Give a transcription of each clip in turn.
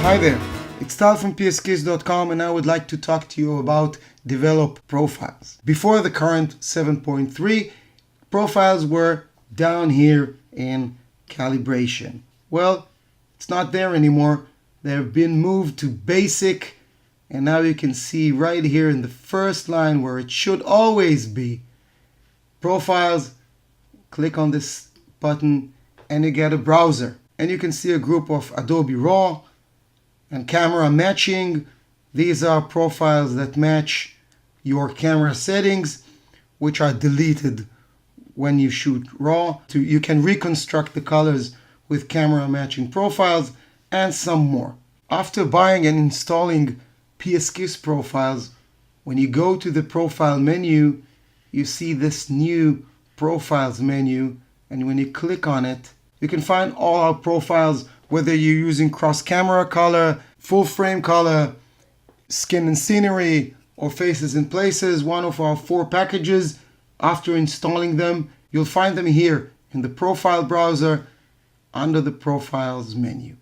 Hi there, it's Tal from pskiss.com and I would like to talk to you about develop profiles. Before the current 7.3, profiles were down here in calibration. Well, it's not there anymore. They've been moved to basic, and now you can see right here in the first line where it should always be profiles. Click on this button and you get a browser, and you can see a group of Adobe RAW and camera matching. These are profiles that match your camera settings, which are deleted when you shoot RAW. You can reconstruct the colors with camera matching profiles and some more. After buying and installing pskiss profiles, when you go to the profile menu, you see this new profiles menu, and when you click on it, you can find all our profiles, whether you're using cross camera color, full frame color, skin and scenery, or faces and places. One of our 4 packages. After installing them, you'll find them here in the profile browser under the profiles menu.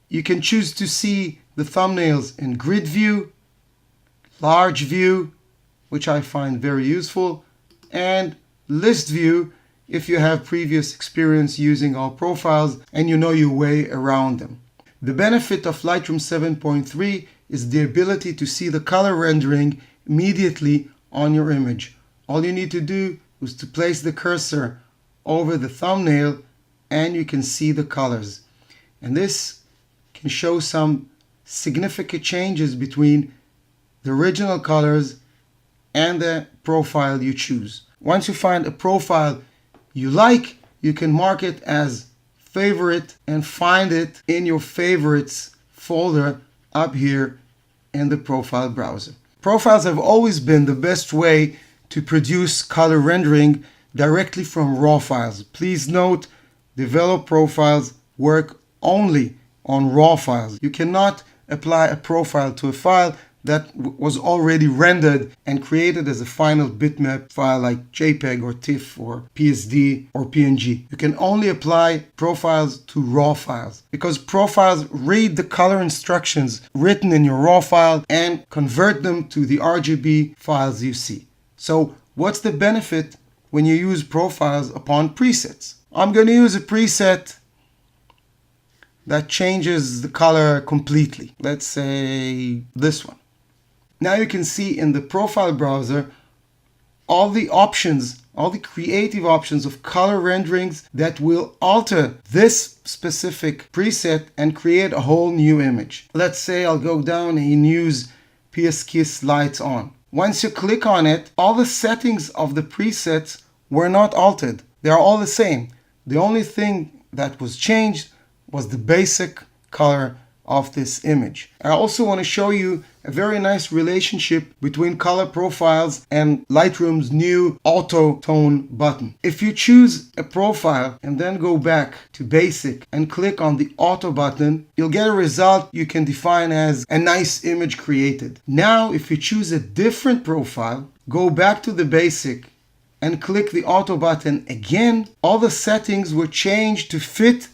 You can choose to see the thumbnails in grid view, large view, which I find very useful, and list view if you have previous experience using our profiles and you know your way around them. The benefit of Lightroom 7.3 is the ability to see the color rendering immediately on your image. All you need to do is to place the cursor over the thumbnail and you can see the colors. And this can show some significant changes between the original colors and the profile you choose. Once you find a profile you like, you can mark it as favorite and find it in your favorites folder up here in the profile browser. Profiles have always been the best way to produce color rendering directly from raw files. Please note, develop profiles work only on raw files. You cannot apply a profile to a file that was already rendered and created as a final bitmap file like JPEG or TIFF or PSD or PNG. You can only apply profiles to raw files because profiles read the color instructions written in your raw file and convert them to the RGB files you see. So what's the benefit when you use profiles upon presets? I'm going to use a preset that changes the color completely. Let's say this one. Now you can see in the profile browser all the options, all the creative options of color renderings that will alter this specific preset and create a whole new image. Let's say I'll go down and use pskiss lights on. Once you click on it, all the settings of the presets were not altered. They are all the same. The only thing that was changed was the basic color of this image. I also want to show you a very nice relationship between color profiles and Lightroom's new auto tone button. If you choose a profile and then go back to basic and click on the auto button, you'll get a result you can define as a nice image created. Now if you choose a different profile, go back to the basic and click the auto button again, all the settings were changed to fit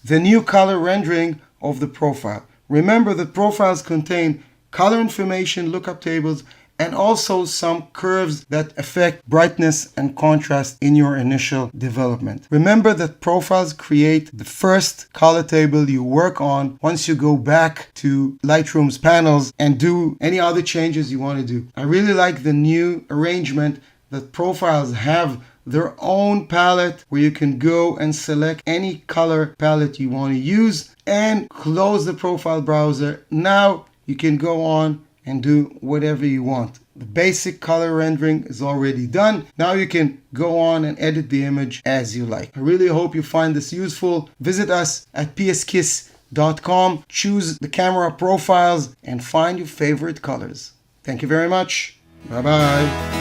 the new color rendering of the profile. Remember that profiles contain color information, lookup tables, and also some curves that affect brightness and contrast in your initial development. Remember that profiles create the first color table you work on once you go back to Lightroom's panels and do any other changes you want to do. I really like the new arrangement that profiles have their own palette where you can go and select any color palette you want to use and close the profile browser. Now you can go on and do whatever you want. The basic color rendering is already done. Now you can go on and edit the image as you like. I really hope you find this useful. Visit us at pskiss.com, choose the camera profiles and find your favorite colors. Thank you very much. Bye bye.